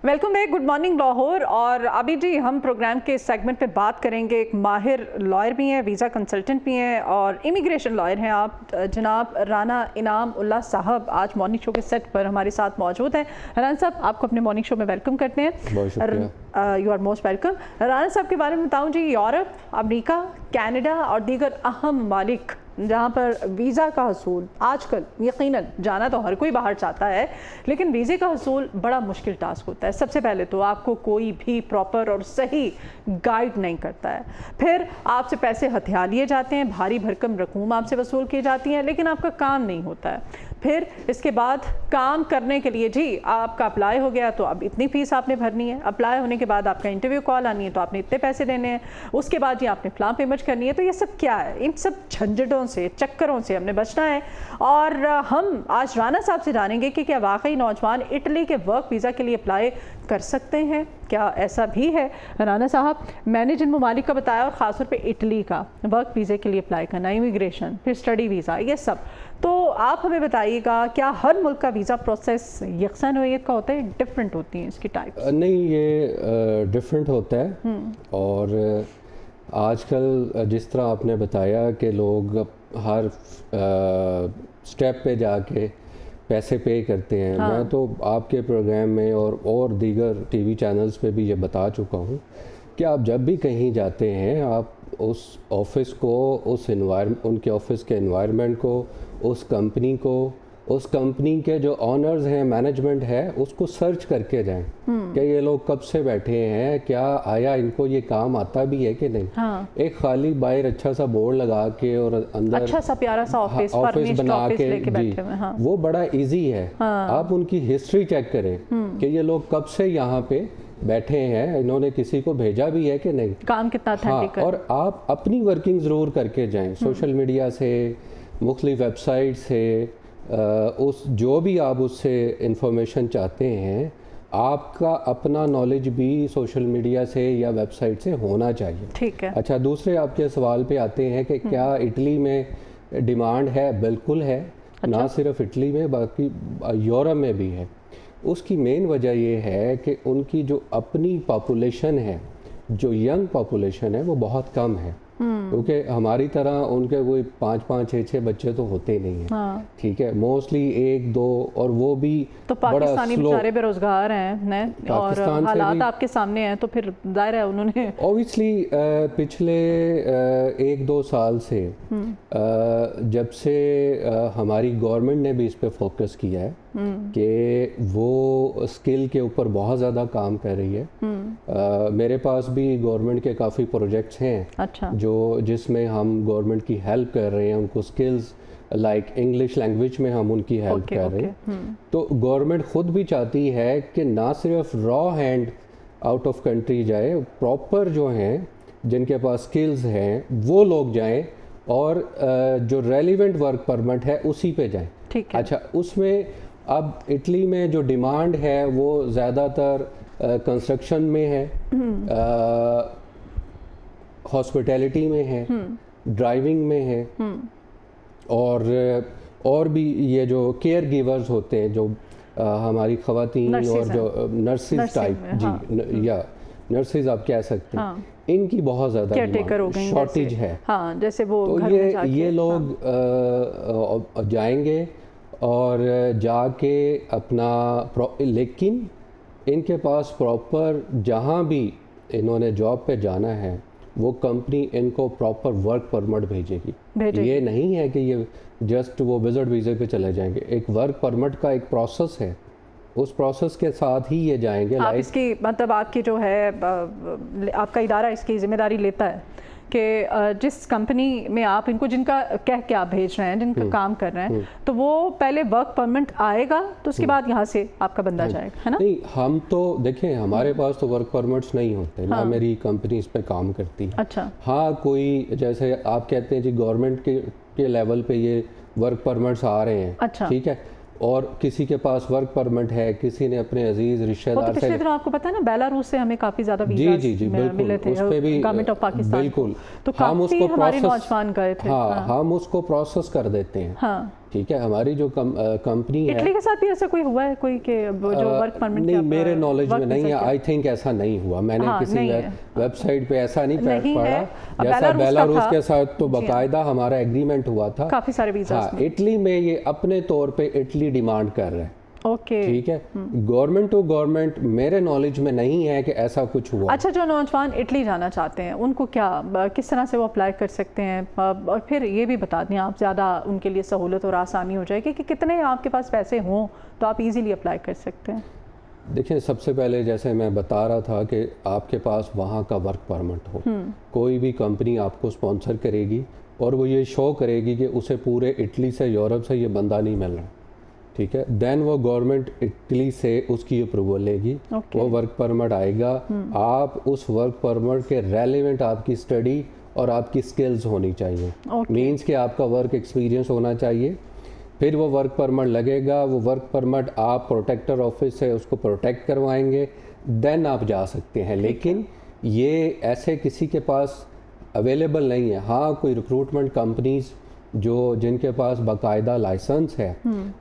Welcome back, good morning Lahore. और अभी जी हम प्रोग्राम के सेगमेंट पे बात करेंगे। एक माहिर लॉयर भी हैं, वीज़ा कंसल्टेंट भी हैं और इमिग्रेशन लॉयर हैं आप, जनाब राना इनाम उल्लाह साहब आज मॉर्निंग शो के सेट पर हमारे साथ मौजूद हैं। राना साहब, आपको अपने मॉर्निंग शो में वेलकम करते हैं। You are most welcome. Rana साहब के बारे में बताऊँ जी, यूरोप, अमेरिका, कनाडा और दीगर अहम ममालिक जहाँ पर वीज़ा का हसूल आजकल यकीनन जाना तो हर कोई बाहर चाहता है, लेकिन वीज़े का हसूल बड़ा मुश्किल टास्क होता है। सबसे पहले तो आपको कोई भी प्रॉपर और सही गाइड नहीं करता है, फिर आपसे पैसे हथिया लिए जाते हैं, भारी भरकम रकूम आपसे वसूल की जाती हैं, लेकिन आपका काम नहीं होता है। फिर इसके बाद काम करने के लिए जी आपका अप्लाई हो गया तो अब इतनी फ़ीस आपने भरनी है, अप्लाई होने के बाद आपका इंटरव्यू कॉल आनी है तो आपने इतने पैसे देने हैं, उसके बाद जी आपने फलां पेमेंट करनी है। तो ये सब क्या है? इन सब झंझटों से, चक्करों से हमने बचना है। और हम आज राना साहब से जानेंगे कि क्या वाकई नौजवान इटली के वर्क वीज़ा के लिए अप्लाई कर सकते हैं, क्या ऐसा भी है? राना साहब, मैंने जिन ममालिक का बताया और ख़ासतौर पे इटली का वर्क वीज़े के लिए अप्लाई करना, इमिग्रेशन, फिर स्टडी वीज़ा, ये सब, तो आप हमें बताइएगा क्या हर मुल्क का वीज़ा प्रोसेस यकसा नोयत का होता है, डिफरेंट होती हैं इसकी टाइप्स? नहीं, ये डिफरेंट होता है। और आजकल जिस तरह आपने बताया कि लोग हर स्टेप पे जाके पैसे पे करते हैं, मैं तो आपके प्रोग्राम में और दीगर टीवी चैनल्स पे भी ये बता चुका हूँ कि आप जब भी कहीं जाते हैं, आप उस ऑफ़िस को, उनके ऑफ़िस के एनवायरनमेंट को, उस कंपनी को, उस कंपनी के जो ऑनर्स हैं, मैनेजमेंट है, उसको सर्च करके जाएं कि ये लोग कब से बैठे हैं, क्या आया इनको ये काम आता भी है कि नहीं। एक खाली बाहर अच्छा सा बोर्ड लगा के और अंदर अच्छा सा प्यारा सा ऑफिस बना के जी, वो बड़ा इजी है। आप उनकी हिस्ट्री चेक करें कि ये लोग कब से यहाँ पे बैठे हैं, इन्होंने किसी को भेजा भी है कि नहीं, काम कितना ऑथेंटिक है। और आप अपनी वर्किंग ज़रूर करके जाएं, सोशल मीडिया से, मुख्तलिफ वेबसाइट से, उस जो भी आप उससे इंफॉर्मेशन चाहते हैं, आपका अपना नॉलेज भी सोशल मीडिया से या वेबसाइट से होना चाहिए। ठीक है। अच्छा, दूसरे आपके सवाल पे आते हैं कि क्या इटली में डिमांड है? बिल्कुल है। अच्छा? ना सिर्फ इटली में, बाकी यूरोप में भी है। उसकी मेन वजह ये है कि उनकी जो अपनी पॉपुलेशन है, जो यंग पॉपुलेशन है, वो बहुत कम है। क्योंकि हमारी तरह उनके कोई 5-5, 6-6 बच्चे तो होते नहीं हैं। ठीक है, मोस्टली 1-2, और वो भी तो पाकिस्तानी बेचारे बेरोजगार हैं और हालात आपके सामने हैं, तो फिर जाहिर है उन्होंने ऑब्वियसली पिछले 1-2 साल से जब से हमारी गवर्नमेंट ने भी इस पे फोकस किया है कि वो स्किल के ऊपर बहुत ज़्यादा काम कर रही है। मेरे पास भी गवर्नमेंट के काफ़ी प्रोजेक्ट्स हैं। अच्छा। जिसमें हम गवर्नमेंट की हेल्प कर रहे हैं, उनको स्किल्स लाइक इंग्लिश लैंग्वेज में हम उनकी हेल्प कर रहे हैं। तो गवर्नमेंट ख़ुद भी चाहती है कि ना सिर्फ raw hand out of country जाए, प्रॉपर जो हैं, जिनके पास स्किल्स हैं, वो लोग जाएं और जो रेलिवेंट वर्क परमिट है उसी पे जाएं। ठीक है। अच्छा, उसमें अब इटली में जो डिमांड है वो ज़्यादातर कंस्ट्रक्शन में है, हॉस्पिटैलिटी में है, ड्राइविंग में है, और भी ये जो केयर गिवर्स होते हैं, जो हमारी ख़वातीन और जो नर्सिस टाइप जी, या नर्सिस आप कह सकते हैं, इनकी बहुत ज़्यादा शॉर्टेज है। जैसे वो तो ये लोग जाएंगे और जाके अपना लेकिन इनके पास प्रॉपर जहाँ भी इन्होंने जॉब पे जाना है, वो कंपनी इनको प्रॉपर वर्क परमिट भेजेगी। ये नहीं है कि ये जस्ट वो विजिट वीज़े पे चले जाएंगे। एक वर्क परमिट का एक प्रोसेस है, उस प्रोसेस के साथ ही ये जाएंगे। आप इसकी मतलब आपकी जो है आपका इदारा इसकी जिम्मेदारी लेता है कि जिस कंपनी में आप इनको जिनका कह के आप भेज रहे हैं, जिनका काम कर रहे हैं, तो वो पहले वर्क परमिट आएगा, तो उसके बाद यहाँ से आपका बंदा जाएगा, है ना? नहीं, हम तो देखें, हमारे पास तो वर्क परमिट्स नहीं होते ना, मेरी कंपनी इस पे काम करती है। अच्छा। हाँ, कोई जैसे आप कहते हैं जी गवर्नमेंट के लेवल पे ये वर्क परमिट्स आ रहे हैं। अच्छा। ठीक है, और किसी के पास वर्क परमिट है, किसी ने अपने अजीज रिश्तेदार तो पिछले दिनों आपको पता है ना, बेलारूस से हमें काफी ज्यादा वीज़ा मिले थे, उस पे भी गवर्नमेंट ऑफ पाकिस्तान। बिल्कुल, तो हम उसको हमारे नौजवान गए थे। हम उसको प्रोसेस कर देते हैं। ठीक है। हमारी जो कंपनी है, इटली के साथ भी ऐसा कोई हुआ है कोई कि जो वर्क परमिट नहीं, मेरे नॉलेज में नहीं है। आई थिंक ऐसा नहीं हुआ। मैंने किसी वेबसाइट पे ऐसा नहीं पढ़ा। जैसा बेलारूस के साथ तो बाकायदा हमारा एग्रीमेंट हुआ था काफी सारे वीजा। हाँ, इटली में ये अपने तौर पे इटली डिमांड कर रहे हैं। ओके ठीक है। गवर्नमेंट टू गवर्नमेंट मेरे नॉलेज में नहीं है कि ऐसा कुछ हुआ। अच्छा, जो नौजवान इटली जाना चाहते हैं उनको क्या, किस तरह से वो अप्लाई कर सकते हैं? और फिर ये भी बता दें आप, ज़्यादा उनके लिए सहूलत और आसानी हो जाएगी कि कितने आपके पास पैसे हों तो आप इजीली अप्लाई कर सकते हैं। देखिए, सबसे पहले जैसे मैं बता रहा था कि आपके पास वहाँ का वर्क परमिट हो। कोई भी कंपनी आपको स्पॉन्सर करेगी और वो ये शो करेगी कि उसे पूरे इटली से, यूरोप से ये बंदा नहीं मिल रहा, ठीक है। देन वो गवर्नमेंट इटली से उसकी अप्रूवल लेगी। वो वर्क परमिट आएगा। आप उस वर्क परमिट के रेलेवेंट आपकी स्टडी और आपकी स्किल्स होनी चाहिए। मींस कि आपका वर्क एक्सपीरियंस होना चाहिए। फिर वो वर्क परमिट लगेगा। वो वर्क परमिट आप प्रोटेक्टर ऑफिस से उसको प्रोटेक्ट करवाएंगे, देन आप जा सकते हैं। लेकिन ये ऐसे किसी के पास अवेलेबल नहीं है। हाँ, कोई रिक्रूटमेंट कंपनीज जिनके पास बाकायदा लाइसेंस है,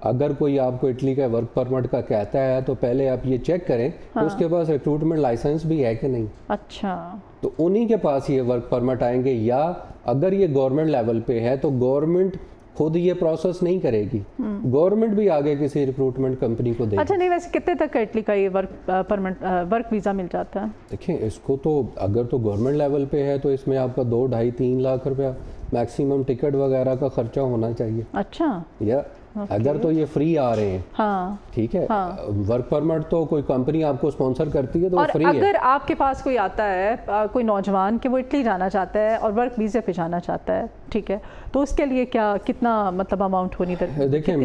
अगर कोई आपको इटली का वर्क परमिट का कहता है तो पहले आप ये चेक करें कि उसके पास रिक्रूटमेंट लाइसेंस भी है कि नहीं। अच्छा, तो उन्हीं के पास ये वर्क परमिट आएंगे। या अगर ये गवर्नमेंट लेवल पे है तो गवर्नमेंट खुद ये प्रोसेस नहीं करेगी, गवर्नमेंट भी आगे किसी रिक्रूटमेंट कंपनी को देगी। अच्छा, नहीं, वैसे कितने तक का इटली का ये वर्क वीज़ा मिल जाता है? देखिए, इसको तो अगर तो गवर्नमेंट लेवल पे है तो इसमें आपका 2, 2.5, 3 लाख रुपया मैक्सिमम टिकट वगैरह का खर्चा होना चाहिए। अच्छा, या अगर तो ये फ्री आ रहे हैं, हाँ, ठीक है। वर्क परमिट तो कोई कंपनी आपको स्पॉन्सर करती है तो और फ्री अगर है। आपके पास कोई आता है कोई नौजवान कि वो इटली जाना चाहता है और वर्क वीज़े पे जाना चाहता है, ठीक है, तो उसके लिए क्या, कितना मतलब अमाउंट होनी दरकार? देखिए,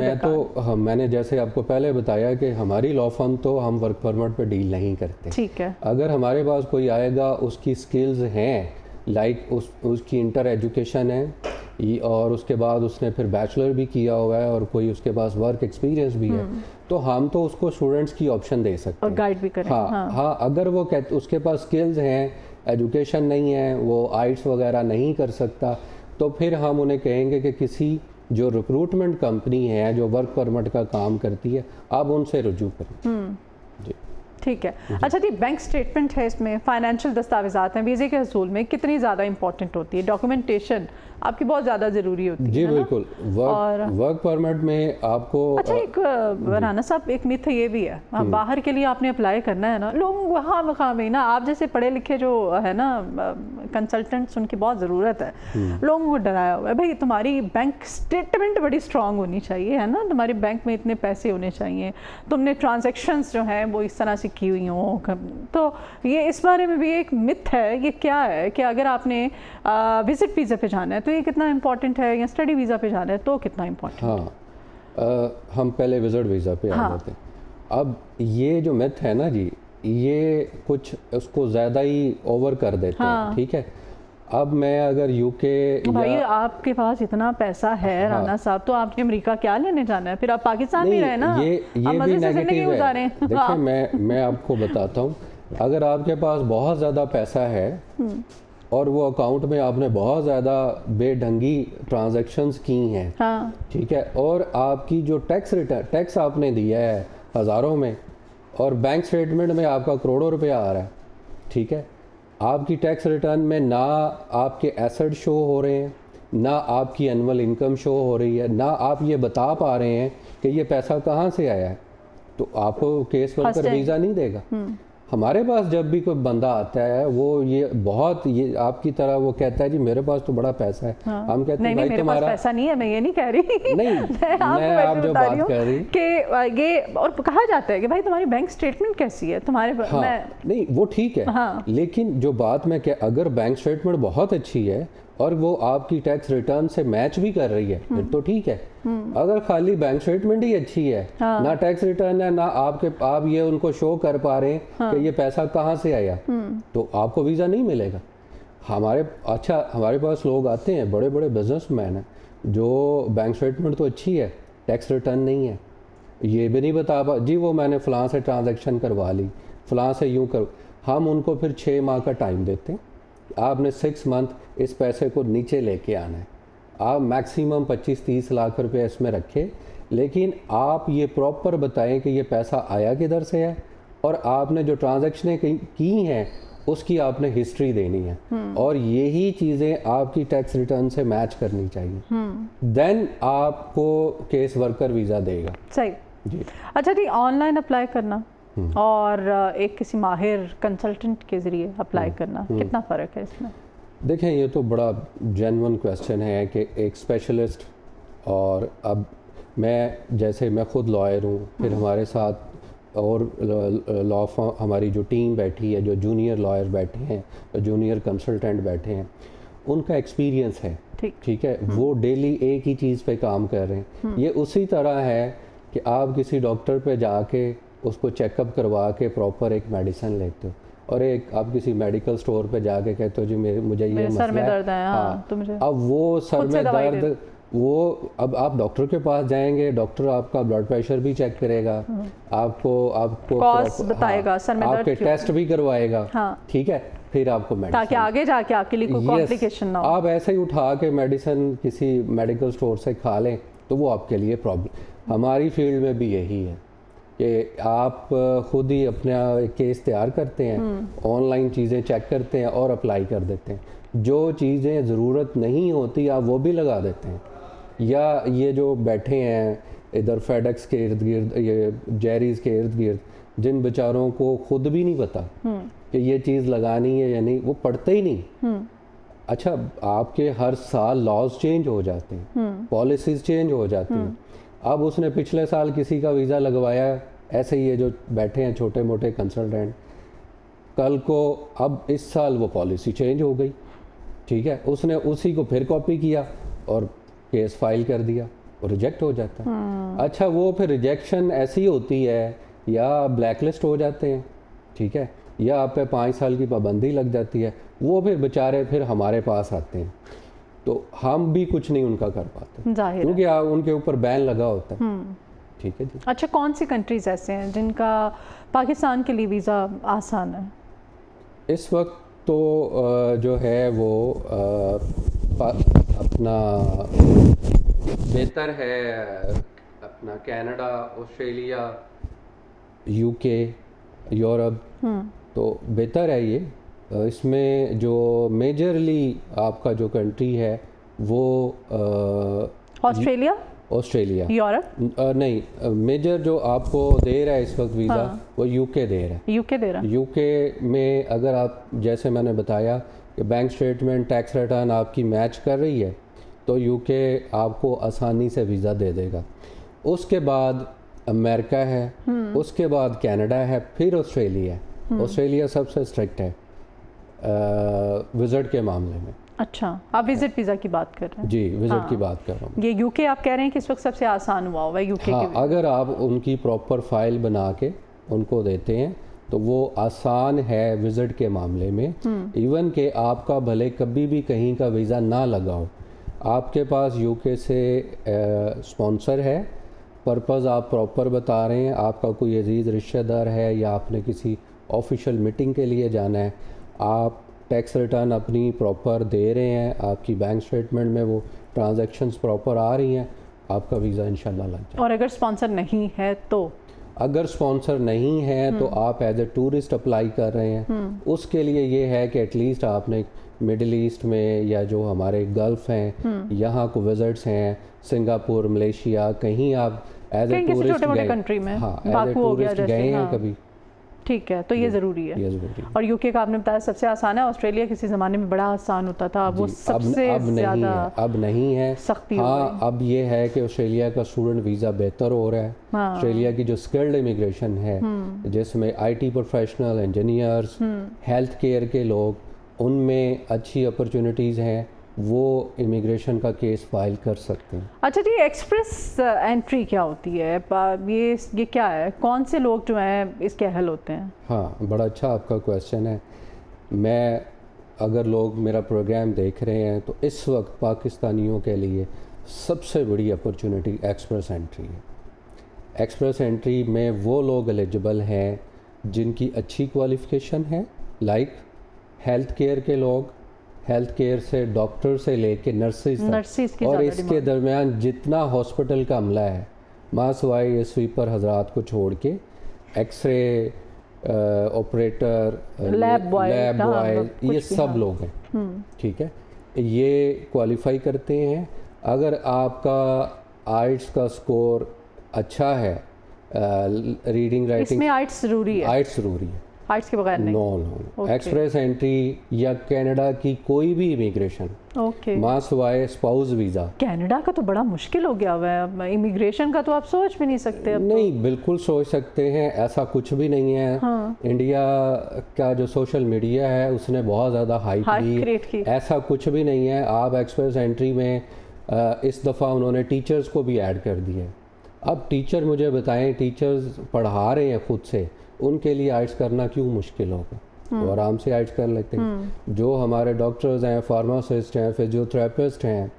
मैंने जैसे आपको पहले बताया कि हमारी लॉ फर्म तो हम वर्क परमिट पे डील नहीं करते, ठीक है। अगर हमारे पास कोई आएगा, उसकी स्किल्स हैं, लाइक उसकी इंटर एजुकेशन है और उसके बाद उसने फिर बैचलर भी किया हुआ है और कोई उसके पास वर्क एक्सपीरियंस भी है, तो हम तो उसको स्टूडेंट्स की ऑप्शन दे सकते हैं और गाइड भी करें। हाँ, अगर वो उसके पास स्किल्स हैं, एजुकेशन नहीं है, वो आइट्स वगैरह नहीं कर सकता, तो फिर हम उन्हें कहेंगे कि किसी जो रिक्रूटमेंट कंपनी है जो वर्क परमिट का काम करती है, आप उनसे रुजू करें। जी, ठीक है। अच्छा जी, बैंक स्टेटमेंट है, इसमें फाइनेंशियल दस्तावेज़ात हैं, वीज़े के हसूल में कितनी ज़्यादा इंपॉर्टेंट होती है? डॉक्यूमेंटेशन आपकी बहुत ज़्यादा ज़रूरी होती है। जी बिल्कुल। वर्क परमिट में आपको अच्छा, एक राना साहब, एक मिथ ये भी है, बाहर के लिए आपने अप्लाई करना है ना, लोग वहाँ में ना, आप जैसे पढ़े लिखे जो है ना कंसल्टेंट्स, उनकी बहुत ज़रूरत है। लोगों को डराया हुआ है, भाई तुम्हारी बैंक स्टेटमेंट बड़ी स्ट्रांग होनी चाहिए, है ना, तुम्हारे बैंक में इतने पैसे होने चाहिए, तुमने ट्रांजेक्शन्स जो हैं वो इस तरह से की हुई हों। तो ये इस बारे में भी एक मिथ है, ये क्या है कि अगर आपने विजिट वीज़ा पे जाना है तो ये कितना इंपॉर्टेंट है, या स्टडी वीज़ा पे जाना है तो कितना इंपॉर्टेंट है? हाँ, हम पहले विजिट वीज़ा पे आ जाते हैं। अब ये जो मिथ है ना जी, ये कुछ उसको ज़्यादा ही ओवर कर देते हैं, ठीक है। अब मैं अगर यूके भाई आपके पास इतना पैसा है राना साहब, तो आपने अमेरिका क्या लेने जाना है? फिर आप पाकिस्तान में रहे ना, ये भी नेगेटिव है। देखिए, मैं आपको बताता हूँ, अगर आपके पास बहुत ज़्यादा पैसा है और वो अकाउंट में आपने बहुत ज़्यादा बेढंगी ट्रांजैक्शंस की हैं, हाँ, ठीक है, और आपकी जो टैक्स आपने दिया है हज़ारों में और बैंक स्टेटमेंट में आपका करोड़ों रुपया आ रहा है, ठीक है, आपकी टैक्स रिटर्न में ना आपके एसेट शो हो रहे हैं, ना आपकी एनुअल इनकम शो हो रही है, ना आप ये बता पा रहे हैं कि ये पैसा कहाँ से आया है, तो आपको केस वर्कर वीज़ा नहीं देगा। हमारे पास जब भी कोई बंदा आता है, वो ये आपकी तरह वो कहता है जी मेरे पास तो बड़ा पैसा है, हाँ। हम कहते हैं भाई तुम्हारा पैसा नहीं है, मैं ये नहीं कह रही नहीं मैं आप जो बात कर रही कि ये, और कहा जाता है कि भाई तुम्हारी बैंक स्टेटमेंट कैसी है तुम्हारे, हाँ, नहीं वो ठीक है, हाँ। लेकिन जो बात मैं अगर बैंक स्टेटमेंट बहुत अच्छी है और वो आपकी टैक्स रिटर्न से मैच भी कर रही है फिर तो ठीक है। अगर खाली बैंक स्टेटमेंट ही अच्छी है, हाँ। ना टैक्स रिटर्न है, ना आप ये उनको शो कर पा रहे हैं, हाँ। कि ये पैसा कहाँ से आया, तो आपको वीज़ा नहीं मिलेगा। हमारे पास लोग आते हैं, बड़े बड़े बिजनेसमैन हैं, जो बैंक स्टेटमेंट तो अच्छी है, टैक्स रिटर्न नहीं है, ये भी नहीं बता पा जी वो मैंने फ़लाँ से ट्रांजैक्शन करवा ली, फ़लाँ से यूँ कर, हम उनको फिर 6 माह का टाइम देते हैं, आपने 6 मंथ इस पैसे को नीचे लेके आना है, आप मैक्सिमम 25-30 लाख रुपए इसमें रखें, लेकिन आप ये प्रॉपर बताएं कि ये पैसा आया किधर से है और आपने जो ट्रांजैक्शनें की हैं उसकी आपने हिस्ट्री देनी है, और यही चीज़ें आपकी टैक्स रिटर्न से मैच करनी चाहिए, देन आपको केस वर्कर वीज़ा देगा। सही जी। अच्छा जी, ऑनलाइन अप्लाई करना और एक किसी माहिर कंसल्टेंट के ज़रिए अप्लाई करना, कितना फ़र्क है इसमें? देखें, ये तो बड़ा जेन्युइन क्वेश्चन है कि एक स्पेशलिस्ट, और अब मैं खुद लॉयर हूँ, फिर हमारे साथ और लॉ फॉर्म हमारी जो टीम बैठी है, जो जूनियर लॉयर बैठे हैं, जो जूनियर कंसल्टेंट बैठे हैं, उनका एक्सपीरियंस है, ठीक है, वो डेली एक ही चीज़ पे काम कर रहे हैं। ये उसी तरह है कि आप किसी डॉक्टर पे जाके उसको चेकअप करवा के प्रॉपर एक मेडिसिन लेते हो, और एक आप किसी मेडिकल स्टोर पे जाके कहते हो जी मुझे ये सर में दर्द है, हाँ, तो मुझे अब वो सर में दर्द, वो अब आप डॉक्टर के पास जाएंगे, डॉक्टर आपका ब्लड प्रेशर भी चेक करेगा, आपको कॉज बताएगा, सर में आपके टेस्ट भी करवाएगा, ठीक है, फिर आपको मेडिसिन, ताकि आगे जाके आपके लिए कोई कॉम्प्लिकेशन ना हो। आप ऐसे ही उठा के मेडिसिन किसी मेडिकल स्टोर से खा लें तो वो आपके लिए प्रॉब्लम। हमारी फील्ड में भी यही है कि आप खुद ही अपना केस तैयार करते हैं, ऑनलाइन चीज़ें चेक करते हैं और अप्लाई कर देते हैं। जो चीज़ें ज़रूरत नहीं होती आप वो भी लगा देते हैं, या ये जो बैठे हैं इधर फेडेक्स के इर्द गिर्द, ये जेरीज के इर्द गिर्द, जिन बेचारों को खुद भी नहीं पता कि ये चीज़ लगानी है या नहीं, वो पढ़ते ही नहीं। अच्छा, आपके हर साल लॉज चेंज हो जाते हैं, पॉलिसीज़ चेंज हो जाती हैं। अब उसने पिछले साल किसी का वीज़ा लगवाया, ऐसे ही ये जो बैठे हैं छोटे मोटे कंसल्टेंट, कल को अब इस साल वो पॉलिसी चेंज हो गई, ठीक है, उसने उसी को फिर कॉपी किया और केस फाइल कर दिया, वो रिजेक्ट हो जाता है। अच्छा, वो फिर रिजेक्शन ऐसी होती है, या ब्लैकलिस्ट हो जाते हैं, ठीक है, या आप पे 5 साल की पाबंदी लग जाती है, वो फिर बेचारे फिर हमारे पास आते हैं, तो हम भी कुछ नहीं उनका कर पाते, क्योंकि उनके ऊपर बैन लगा होता है। ठीक है जी। अच्छा, कौन सी कंट्रीज ऐसे हैं जिनका पाकिस्तान के लिए वीज़ा आसान है इस वक्त? तो जो है वो अपना बेहतर है अपना कनाडा, ऑस्ट्रेलिया, यूके, यूरोप, तो बेहतर है ये। इसमें जो मेजरली आपका जो कंट्री है वो ऑस्ट्रेलिया, यूरोप नहीं, मेजर जो आपको दे रहा है इस वक्त वीज़ा, वो यूके दे रहा है। यूके में अगर आप, जैसे मैंने बताया कि बैंक स्टेटमेंट, टैक्स रिटर्न आपकी मैच कर रही है, तो यूके आपको आसानी से वीज़ा दे देगा। उसके बाद अमेरिका है, उसके बाद कनाडा है, फिर ऑस्ट्रेलिया है। ऑस्ट्रेलिया सबसे स्ट्रिक्ट है विज़िट के मामले में। अच्छा, आप विजिट वीज़ा की बात कर रहे हैं? जी, विजिट की बात कर रहा हूँ। ये यूके आप कह रहे हैं कि इस वक्त सबसे आसान हुआ हुआ है यूके हाँ, अगर आप उनकी प्रॉपर फाइल बना के उनको देते हैं तो वो आसान है विजिट के मामले में। इवन के आपका भले कभी भी कहीं का वीज़ा ना लगा हो, आपके पास यूके से स्पॉन्सर है, पर्पज़ आप प्रॉपर बता रहे हैं, आपका कोई अजीज़ रिश्तेदार है या आपने किसी ऑफिशियल मीटिंग के लिए जाना है, आप टैक्स रिटर्न अपनी प्रॉपर दे रहे हैं, आपकी बैंक स्टेटमेंट में वो ट्रांजैक्शंस प्रॉपर आ रही हैं, आपका वीज़ा इंशाल्लाह लग जाए। और अगर स्पॉन्सर नहीं है तो? अगर स्पॉन्सर नहीं है तो आप एज ए टूरिस्ट अप्लाई कर रहे हैं, उसके लिए ये है कि एटलीस्ट आपने मिडिल ईस्ट में या जो हमारे गल्फ़ हैं यहाँ को विजिट्स हैं, सिंगापुर, मलेशिया, कहीं आप एज ए टूरिस्ट गए, हाँ, एज ए टूरिस्ट गए हैं कभी, ठीक है, तो ये ज़रूरी है। और यूके का आपने बताया सबसे आसान है, ऑस्ट्रेलिया किसी ज़माने में बड़ा आसान होता था, अब वो सबसे ज़्यादा अब नहीं है सख्ती। हाँ, अब ये है कि ऑस्ट्रेलिया का स्टूडेंट वीज़ा बेहतर हो रहा है। ऑस्ट्रेलिया की जो स्किल्ड इमिग्रेशन है, जिसमें IT professional, engineers, health care के लोग, उनमें अच्छी अपॉर्चुनिटीज़ हैं, वो इमिग्रेशन का केस फाइल कर सकते हैं। अच्छा जी, एक्सप्रेस एंट्री क्या होती है? ये क्या है? कौन से लोग जो हैं इसके अहल होते हैं? हाँ, बड़ा अच्छा आपका क्वेश्चन है। मैं अगर लोग मेरा प्रोग्राम देख रहे हैं तो इस वक्त पाकिस्तानियों के लिए सबसे बड़ी अपॉर्चुनिटी एक्सप्रेस एंट्री है। एक्सप्रेस एंट्री में वो लोग एलिजिबल हैं जिनकी अच्छी क्वालिफ़िकेशन है, लाइक हेल्थ केयर के लोग, हेल्थ केयर से डॉक्टर से लेके नर्सिस तक, और इसके दरमियान जितना हॉस्पिटल का अमला है, मासवाई ये स्वीपर हजरात को छोड़ के एक्सरे ऑपरेटर, लैब बॉय, ये सब लोग हैं, ठीक है, ये क्वालिफाई करते हैं। अगर आपका आइट्स का स्कोर अच्छा है, रीडिंग राइटिंग, इसमें आइट्स ज़रूरी है? आइट्स ज़रूरी है, आइट्स के बगैर नहीं? नो। एक्सप्रेस एंट्री या कनाडा की कोई भी इमिग्रेशन, मासवाए स्पाउस वीज़ा। कनाडा का तो बड़ा मुश्किल हो गया हुआ है, इमिग्रेशन का तो आप सोच भी नहीं सकते अब। नहीं, बिल्कुल सोच सकते हैं, ऐसा कुछ भी नहीं है। हाँ। इंडिया का जो सोशल मीडिया है उसने बहुत ज़्यादा हाइप की, ऐसा कुछ भी नहीं है। आप एक्सप्रेस एंट्री में इस दफ़ा उन्होंने टीचर्स को भी ऐड कर दिया। अब टीचर मुझे बताएं, टीचर्स पढ़ा रहे हैं खुद से, उनके लिए आइट्स करना क्यों मुश्किल होगा? तो आराम से आइट्स कर लेते हैं। जो हमारे डॉक्टर्स हैं, फार्मासिस्ट हैं, फिजियोथेरेपिस्ट हैं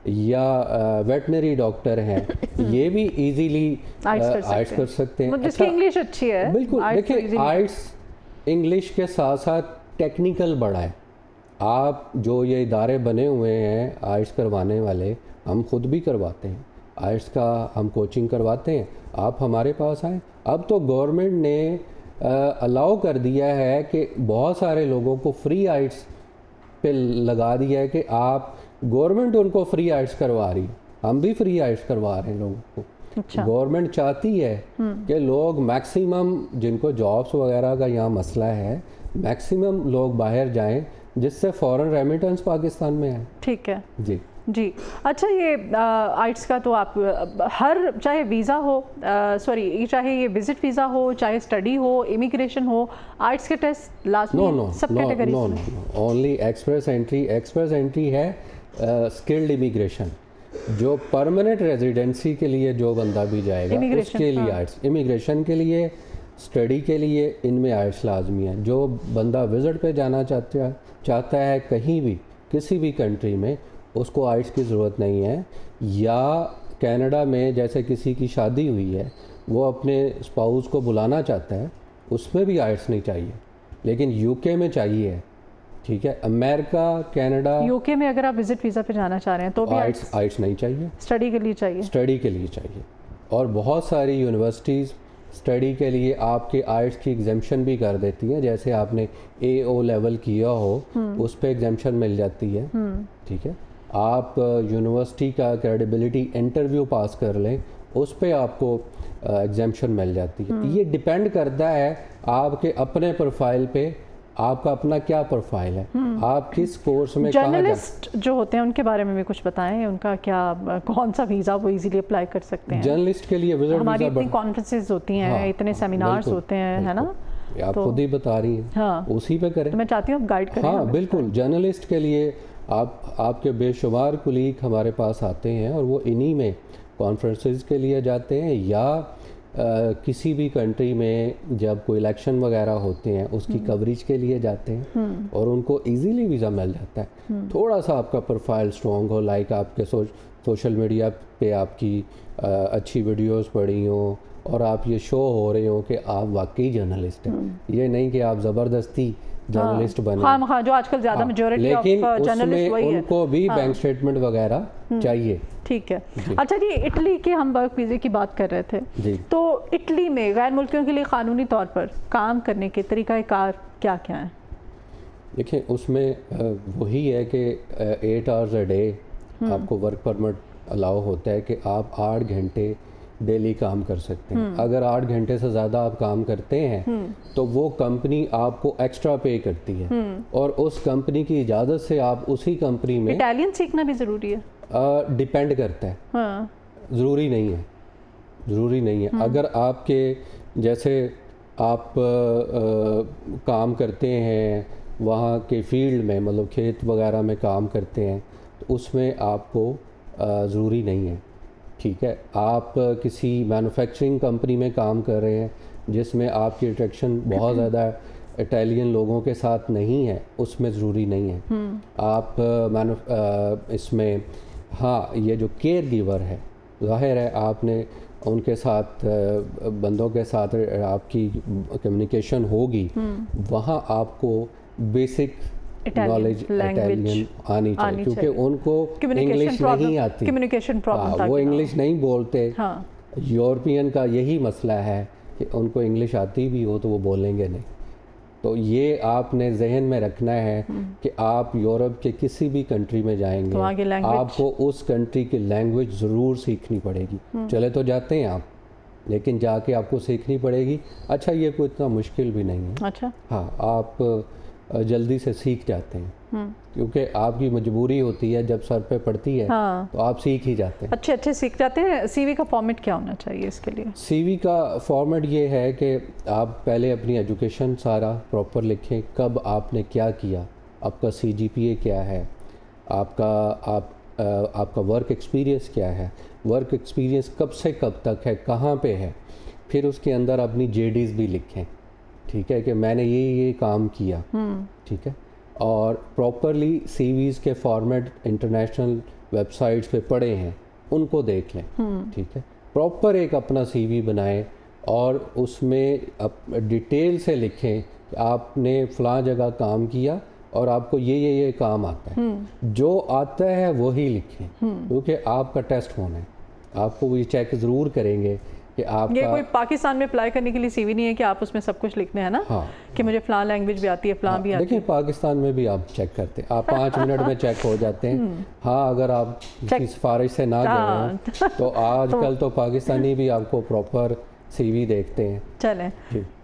या वेटनरी डॉक्टर हैं, ये भी इजीली आइट्स कर सकते हैं। जिसकी इंग्लिश अच्छी है, बिल्कुल। देखिए, आइट्स इंग्लिश के साथ साथ टेक्निकल बड़ा है। आप जो ये इदारे बने हुए हैं आइट्स करवाने वाले, हम खुद भी करवाते हैं आइट्स का, हम कोचिंग करवाते हैं। आप हमारे पास आएँ। अब तो गवर्नमेंट ने अलाउ कर दिया है कि बहुत सारे लोगों को फ्री आइट्स पे लगा दिया है कि आप, गवर्नमेंट उनको फ्री आइट्स करवा रही, हम भी फ्री आइट्स करवा रहे हैं लोगों को। अच्छा। गवर्नमेंट चाहती है कि लोग मैक्सिमम, जिनको जॉब्स वगैरह का यहाँ मसला है, मैक्सिमम लोग बाहर जाएं, जिससे फॉरेन रेमिटेंस पाकिस्तान में है। ठीक है जी। अच्छा, ये आइट्स का तो आप हर, चाहे वीज़ा हो, चाहे ये विजिट वीज़ा हो, चाहे स्टडी हो, इमिग्रेशन हो, आइट्स के टेस्ट लाजमी सब कैटेगरीज में? No, only express entry. Express entry है स्किल्ड इमिग्रेशन, जो परमानेंट रेजिडेंसी के लिए जो बंदा भी जाएगा उसके लिए आइट्स। इमिग्रेशन के लिए, स्टडी के लिए, इनमें आइट्स लाजमी है। जो बंदा विजिट पे जाना चाहता है कहीं भी, किसी भी कंट्री में, उसको आइट्स की ज़रूरत नहीं है। या कनाडा में जैसे किसी की शादी हुई है, वो अपने स्पाउस को बुलाना चाहता है, उसमें भी आइट्स नहीं चाहिए, लेकिन यूके में चाहिए। ठीक है, अमेरिका, कनाडा, यूके में अगर आप विजिट वीज़ा पे जाना चाह रहे हैं तो भी आइट्स नहीं चाहिए। स्टडी के लिए चाहिए? स्टडी के लिए चाहिए। और बहुत सारी यूनिवर्सिटीज़ स्टडी के लिए आपके आइट्स की एग्जाम्शन भी कर देती हैं। जैसे आपने AO लेवल किया हो, उस पर एग्जाम्शन मिल जाती है। ठीक है, आप यूनिवर्सिटी का क्रेडिबिलिटी इंटरव्यू पास कर लें, उस पर आपको एग्जाम्शन मिल जाती है। ये डिपेंड करता है आपके अपने प्रोफाइल पे, आपका अपना क्या प्रोफाइल है, आप किस कोर्स में। जर्नलिस्ट जो होते हैं उनके बारे में भी कुछ बताएं, उनका क्या, कौन सा वीज़ा वो इजीली अप्लाई कर सकते हैं? जर्नलिस्ट के लिए विजिट हमारी इतनी कॉन्फ्रेंसेस होती हैं, हाँ, इतने सेमिनार्स होते हैं, है ना? आप खुद ही बता रही हैं। हाँ, उसी पे करें। तो मैं चाहती हूँ आप गाइड करें। हाँ बिल्कुल, जर्नलिस्ट के लिए आपके बेशुमार कुलीग हमारे पास आते हैं और वो इन्हीं में कॉन्फ्रेंसेस के लिए जाते हैं, या किसी भी कंट्री में जब कोई इलेक्शन वगैरह होते हैं उसकी कवरेज के लिए जाते हैं, और उनको इजीली वीज़ा मिल जाता है। थोड़ा सा आपका प्रोफाइल स्ट्रॉन्ग हो, लाइक आपके सोशल मीडिया पे आपकी अच्छी वीडियोस पड़ी हो और आप ये शो हो रहे हो कि आप वाकई जर्नलिस्ट हैं। ये नहीं कि आप ज़बरदस्ती जर्नलिस्ट बने। हाँ, जो आजकल ज़्यादा मेजॉरिटी ऑफ जर्नलिस्ट वही है। उनको भी बैंक स्टेटमेंट वगैरह चाहिए। ठीक है। अच्छा जी, इटली के हम वर्क वीज़े की बात कर रहे थे जी। तो इटली में गैर मुल्कियों के लिए कानूनी तौर पर काम करने के तरीक़ाकार क्या क्या हैं? देखिए, उसमें वही है कि 8 आवर्स अ डे आपको वर्क परमिट अलाउ होता है कि आप 8 घंटे डेली काम कर सकते हैं। अगर 8 घंटे से ज़्यादा आप काम करते हैं तो वो कंपनी आपको एक्स्ट्रा पे करती है, और उस कंपनी की इजाज़त से आप उसी कंपनी में। इटालियन सीखना भी ज़रूरी है? डिपेंड करता है। हाँ। ज़रूरी नहीं है। अगर आपके जैसे आप काम करते हैं वहाँ के फील्ड में, मतलब खेत वगैरह में काम करते हैं, तो उसमें आपको ज़रूरी नहीं है। ठीक है, आप किसी मैन्युफैक्चरिंग कंपनी में काम कर रहे हैं जिसमें आपकी अट्रैक्शन बहुत ज़्यादा इटालियन लोगों के साथ नहीं है, उसमें ज़रूरी नहीं है। आप इसमें, हाँ, ये जो केयर गिवर है, ज़ाहिर है आपने उनके साथ, बंदों के साथ आपकी कम्युनिकेशन होगी, वहाँ आपको बेसिक नॉलेज इटालियन आनी चाहिए, क्योंकि उनको इंग्लिश नहीं आती, कम्युनिकेशन प्रॉब्लम, वो इंग्लिश नहीं बोलते। हाँ। यूरोपियन का यही मसला है कि उनको इंग्लिश आती भी हो तो वो बोलेंगे नहीं। तो ये आपने जहन में रखना है कि आप यूरोप के किसी भी कंट्री में जाएंगे तो आपको उस कंट्री की लैंग्वेज ज़रूर सीखनी पड़ेगी। चले तो जाते हैं आप, लेकिन जाके आपको सीखनी पड़ेगी। अच्छा, ये कोई इतना मुश्किल भी नहीं है। अच्छा, हाँ, आप जल्दी से सीख जाते हैं, क्योंकि आपकी मजबूरी होती है, जब सर पे पड़ती है हाँ। तो आप सीख ही जाते हैं। अच्छे सीख जाते हैं। सीवी का फॉर्मेट क्या होना चाहिए इसके लिए? सीवी का फॉर्मेट ये है कि आप पहले अपनी एजुकेशन सारा प्रॉपर लिखें, कब आपने क्या किया, आपका CGPA क्या है, आपका वर्क एक्सपीरियंस क्या है, वर्क एक्सपीरियंस कब से कब तक है, कहाँ पे है। फिर उसके अंदर अपनी JDs भी लिखें, ठीक है, कि मैंने ये काम किया, ठीक है। और प्रॉपरली CVs के फॉर्मेट इंटरनेशनल वेबसाइट्स पे पड़े हैं, उनको देख लें, ठीक है। प्रॉपर एक अपना CV बनाएं और उसमें डिटेल से लिखें कि आपने फ़लाँ जगह काम किया और आपको ये काम आता है। जो आता है वही लिखें, क्योंकि आपका टेस्ट होना है, आपको वो चेक ज़रूर करेंगे कि आपका, ये कोई पाकिस्तान में अप्लाई करने के लिए CV नहीं है कि आप उसमें सब कुछ लिखने हैं ना। हाँ, कि मुझे फ़लाँ लैंग्वेज भी आती है, फ़लाँ भी आती है। देखिए, पाकिस्तान में भी आप चेक करते हैं, आप 5 मिनट में चेक हो जाते हैं। हाँ, अगर आप किसी सिफारिश से ना गए तो आजकल तो पाकिस्तानी भी आपको प्रॉपर CV देखते हैं। चलें,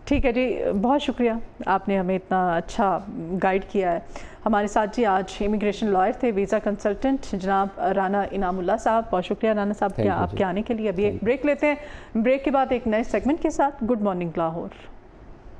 ठीक है जी, बहुत शुक्रिया, आपने हमें इतना अच्छा गाइड किया है। हमारे साथ जी आज इमिग्रेशन लॉयर थे, वीज़ा कंसल्टेंट जनाब राना इनामुल्लाह साहब। बहुत शुक्रिया राना साहब आपके आने के लिए। अभी एक ब्रेक लेते हैं, ब्रेक के बाद एक नए सेगमेंट के साथ गुड मॉर्निंग लाहौर।